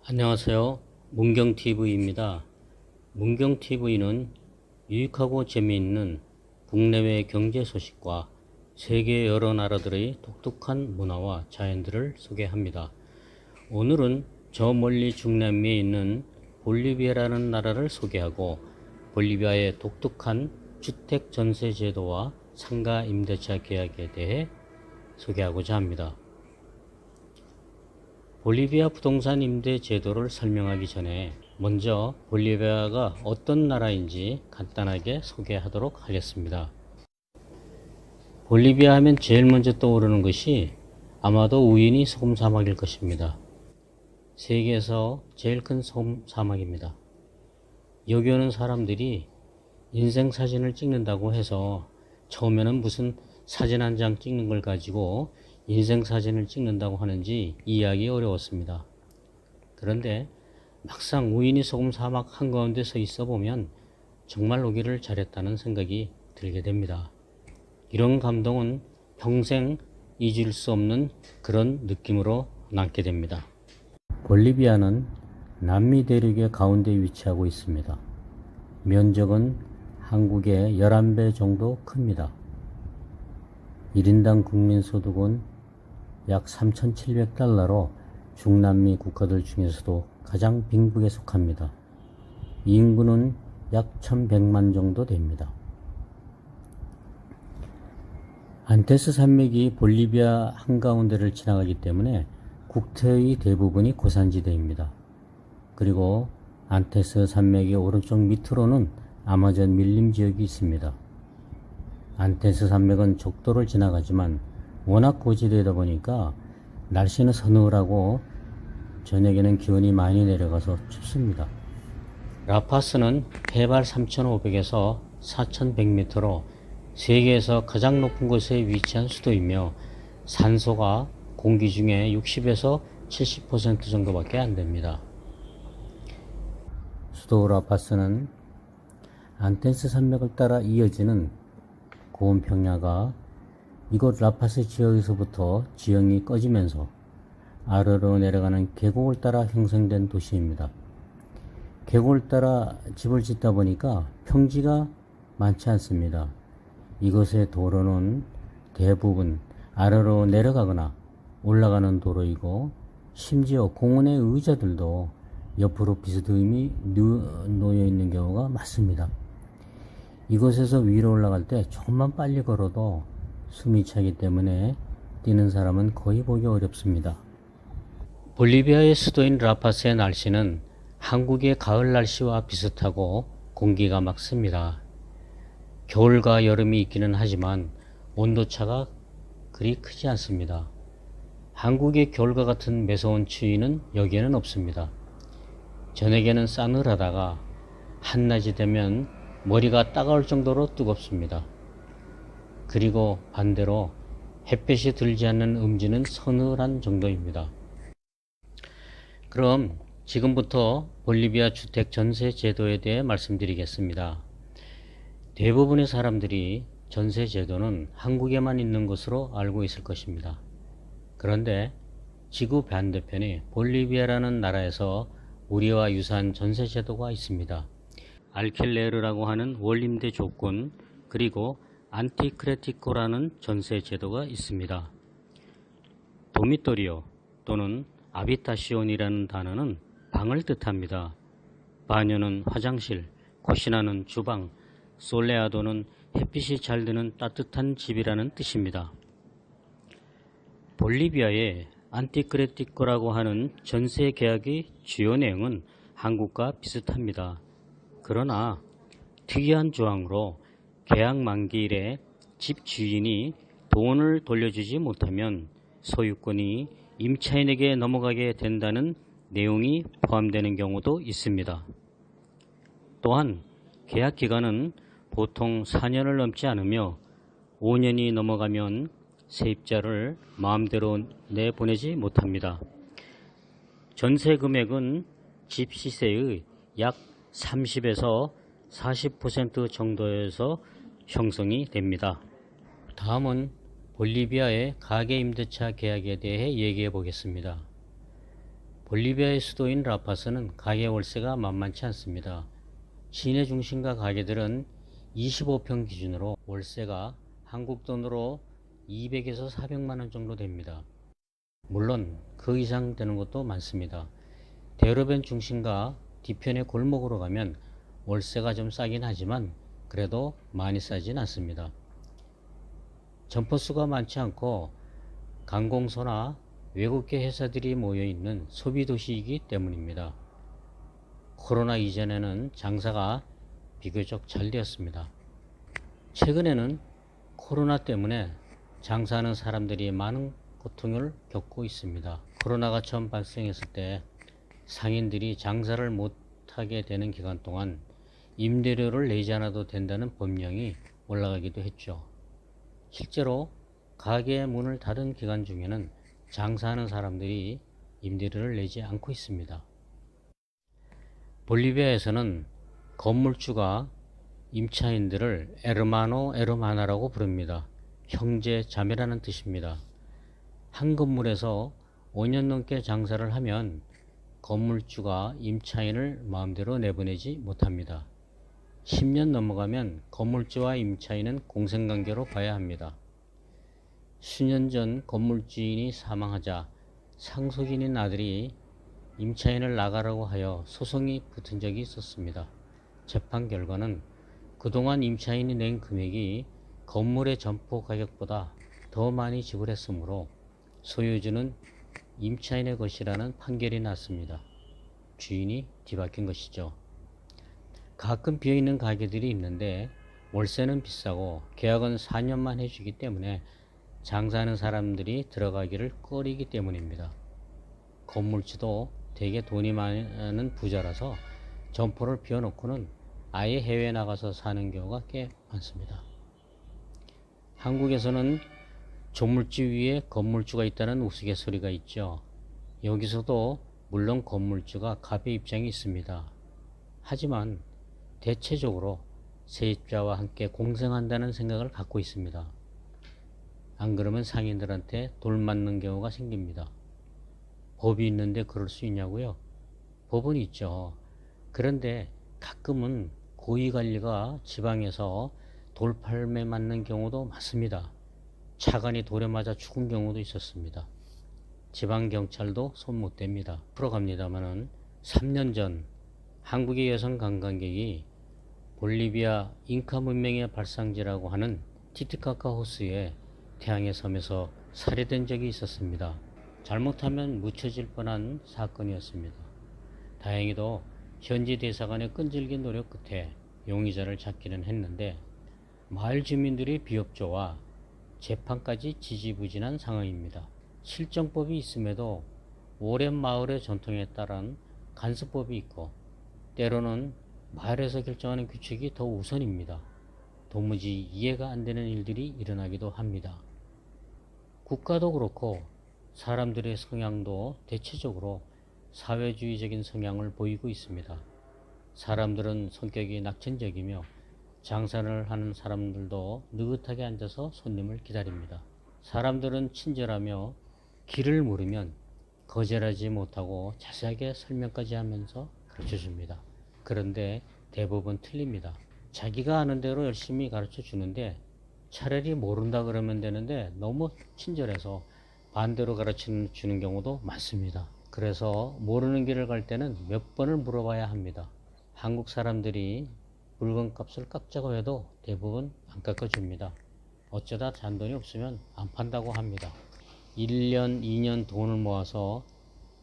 안녕하세요. 문경TV입니다. 문경TV는 유익하고 재미있는 국내외 경제 소식과 세계 여러 나라들의 독특한 문화와 자연들을 소개합니다. 오늘은 저 멀리 중남미에 있는 볼리비아라는 나라를 소개하고 볼리비아의 독특한 주택 전세 제도와 상가 임대차 계약에 대해 소개하고자 합니다. 볼리비아 부동산 임대 제도를 설명하기 전에 먼저 볼리비아가 어떤 나라인지 간단하게 소개하도록 하겠습니다. 볼리비아 하면 제일 먼저 떠오르는 것이 아마도 우유니 소금 사막일 것입니다. 세계에서 제일 큰 소금 사막입니다. 여기 오는 사람들이 인생 사진을 찍는다고 해서 처음에는 무슨 사진 한 장 찍는 걸 가지고 인생 사진을 찍는다고 하는지 이해하기 어려웠습니다. 그런데 막상 우유니 소금 사막 한가운데 서 있어 보면 정말 오기를 잘했다는 생각이 들게 됩니다. 이런 감동은 평생 잊을 수 없는 그런 느낌으로 남게 됩니다. 볼리비아는 남미 대륙의 가운데 위치하고 있습니다. 면적은 한국의 11배 정도 큽니다. 1인당 국민소득은 약 3,700달러로 중남미 국가들 중에서도 가장 빈국에 속합니다. 인구는 약 1,100만 정도 됩니다. 안테스 산맥이 볼리비아 한가운데를 지나가기 때문에 국토의 대부분이 고산지대입니다. 그리고 안테스 산맥의 오른쪽 밑으로는 아마존 밀림 지역이 있습니다. 안테스 산맥은 적도를 지나가지만 워낙 고지대다 보니까 날씨는 서늘하고 저녁에는 기온이 많이 내려가서 춥습니다. 라파스는 해발 3,500에서 4,100m로 세계에서 가장 높은 곳에 위치한 수도이며 산소가 공기 중에 60에서 70% 정도밖에 안 됩니다. 수도 라파스는 안테스 산맥을 따라 이어지는 고온 평야가 이곳 라파스 지역에서부터 지형이 꺼지면서 아래로 내려가는 계곡을 따라 형성된 도시입니다. 계곡을 따라 집을 짓다 보니까 평지가 많지 않습니다. 이곳의 도로는 대부분 아래로 내려가거나 올라가는 도로이고 심지어 공원의 의자들도 옆으로 비스듬히 놓여 있는 경우가 많습니다. 이곳에서 위로 올라갈 때 조금만 빨리 걸어도 숨이 차기 때문에 뛰는 사람은 거의 보기 어렵습니다. 볼리비아의 수도인 라파스의 날씨는 한국의 가을 날씨와 비슷하고 공기가 맑습니다. 겨울과 여름이 있기는 하지만 온도차가 그리 크지 않습니다. 한국의 겨울과 같은 매서운 추위는 여기에는 없습니다. 저녁에는 싸늘하다가 한낮이 되면 머리가 따가울 정도로 뜨겁습니다. 그리고 반대로 햇볕이 들지 않는 음지는 서늘한 정도입니다. 그럼 지금부터 볼리비아 주택 전세 제도에 대해 말씀드리겠습니다. 대부분의 사람들이 전세 제도는 한국에만 있는 것으로 알고 있을 것입니다. 그런데 지구 반대편에 볼리비아라는 나라에서 우리와 유사한 전세 제도가 있습니다. 알킬레르라고 하는 월임대 조건 그리고 안티크레티코라는 전세 제도가 있습니다. 도미토리오 또는 아비타시온이라는 단어는 방을 뜻합니다. 바녀는 화장실, 코시나는 주방, 솔레아도는 햇빛이 잘 드는 따뜻한 집이라는 뜻입니다. 볼리비아의 안티크레티코라고 하는 전세 계약의 주요 내용은 한국과 비슷합니다. 그러나 특이한 조항으로 계약 만기일에 집 주인이 돈을 돌려주지 못하면 소유권이 임차인에게 넘어가게 된다는 내용이 포함되는 경우도 있습니다. 또한 계약 기간은 보통 4년을 넘지 않으며 5년이 넘어가면 세입자를 마음대로 내보내지 못합니다. 전세 금액은 집 시세의 약 30에서 40% 정도에서 형성이 됩니다. 다음은 볼리비아의 가계 임대차 계약에 대해 얘기해 보겠습니다. 볼리비아의 수도인 라파스는 가계 월세가 만만치 않습니다. 시내 중심가 가게들은 25평 기준으로 월세가 한국 돈으로 200에서 400만 원 정도 됩니다. 물론 그 이상 되는 것도 많습니다. 대로변 중심가 뒤편의 골목으로 가면 월세가 좀 싸긴 하지만 그래도 많이 싸진 않습니다. 점포수가 많지 않고 관공서나 외국계 회사들이 모여있는 소비도시이기 때문입니다. 코로나 이전에는 장사가 비교적 잘 되었습니다. 최근에는 코로나 때문에 장사하는 사람들이 많은 고통을 겪고 있습니다. 코로나가 처음 발생했을 때 상인들이 장사를 못하게 되는 기간 동안 임대료를 내지 않아도 된다는 법령이 올라가기도 했죠. 실제로 가게의 문을 닫은 기간 중에는 장사하는 사람들이 임대료를 내지 않고 있습니다. 볼리비아에서는 건물주가 임차인들을 에르마노 에르마나라고 부릅니다. 형제 자매라는 뜻입니다. 한 건물에서 5년 넘게 장사를 하면 건물주가 임차인을 마음대로 내보내지 못합니다. 10년 넘어가면 건물주와 임차인은 공생관계로 봐야 합니다. 수년 전 건물주인이 사망하자 상속인인 아들이 임차인을 나가라고 하여 소송이 붙은 적이 있었습니다. 재판 결과는 그동안 임차인이 낸 금액이 건물의 점포 가격보다 더 많이 지불했으므로 소유주는 임차인의 것이라는 판결이 났습니다. 주인이 뒤바뀐 것이죠. 가끔 비어있는 가게들이 있는데 월세는 비싸고 계약은 4년만 해주기 때문에 장사하는 사람들이 들어가기를 꺼리기 때문입니다. 건물주도 되게 돈이 많은 부자라서 점포를 비워놓고는 아예 해외에 나가서 사는 경우가 꽤 많습니다. 한국에서는 조물주 위에 건물주가 있다는 우스갯소리가 있죠. 여기서도 물론 건물주가 갑의 입장이 있습니다. 하지만 대체적으로 세입자와 함께 공생한다는 생각을 갖고 있습니다. 안 그러면 상인들한테 돌 맞는 경우가 생깁니다. 법이 있는데 그럴 수 있냐고요? 법은 있죠. 그런데 가끔은 고위관리가 지방에서 돌팔매 맞는 경우도 많습니다. 차관이 돌에 맞아 죽은 경우도 있었습니다. 지방경찰도 손 못 댑니다. 풀어갑니다마는 3년 전 한국의 여성 관광객이 볼리비아 잉카 문명의 발상지라고 하는 티티카카 호수에 태양의 섬에서 살해된 적이 있었습니다. 잘못하면 묻혀질 뻔한 사건이었습니다. 다행히도 현지 대사관의 끈질긴 노력 끝에 용의자를 잡기는 했는데 마을 주민들의 비협조와 재판까지 지지부진한 상황입니다. 실정법이 있음에도 오랜 마을의 전통에 따른 간수법이 있고 때로는 마을에서 결정하는 규칙이 더 우선입니다. 도무지 이해가 안 되는 일들이 일어나기도 합니다. 국가도 그렇고 사람들의 성향도 대체적으로 사회주의적인 성향을 보이고 있습니다. 사람들은 성격이 낙천적이며 장사를 하는 사람들도 느긋하게 앉아서 손님을 기다립니다. 사람들은 친절하며 길을 물으면 거절하지 못하고 자세하게 설명까지 하면서 가르쳐줍니다. 그런데 대부분 틀립니다. 자기가 아는 대로 열심히 가르쳐 주는데 차라리 모른다 그러면 되는데 너무 친절해서 반대로 가르쳐 주는 경우도 많습니다. 그래서 모르는 길을 갈 때는 몇 번을 물어봐야 합니다. 한국 사람들이 물건값을 깎자고 해도 대부분 안 깎아줍니다. 어쩌다 잔돈이 없으면 안 판다고 합니다. 1년, 2년 돈을 모아서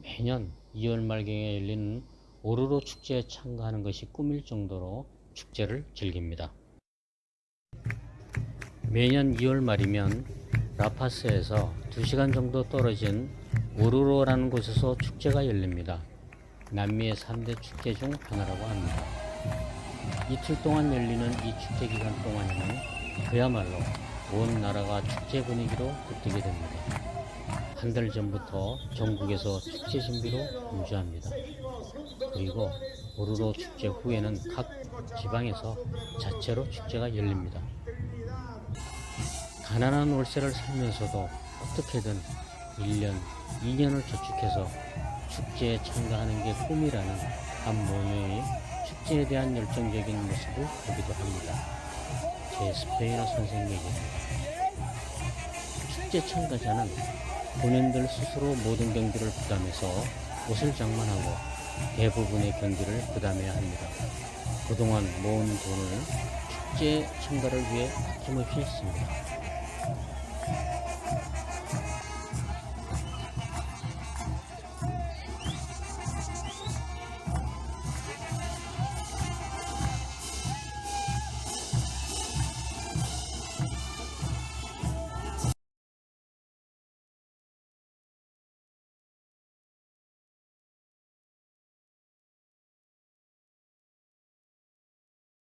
매년 2월 말경에 열리는 오르로 축제에 참가하는 것이 꿈일 정도로 축제를 즐깁니다. 매년 2월 말이면 라파스에서 2시간 정도 떨어진 오르로라는 곳에서 축제가 열립니다. 남미의 3대 축제 중 하나라고 합니다. 이틀 동안 열리는 이 축제 기간 동안에는 그야말로 온 나라가 축제 분위기로 깃들게 됩니다. 한 달 전부터 전국에서 축제 준비로 분주합니다. 그리고 오르로 축제 후에는 각 지방에서 자체로 축제가 열립니다. 가난한 월세를 살면서도 어떻게든 1년, 2년을 저축해서 축제에 참가하는 게 꿈이라는 한 모녀의 축제에 대한 열정적인 모습을 보기도 합니다. 제 스페인어 선생님입니다. 축제 참가자는 본인들 스스로 모든 경비를 부담해서 옷을 장만하고 대부분의 경비를 부담해야 합니다. 그동안 모은 돈을 축제 참가를 위해 아낌없이 씁니다.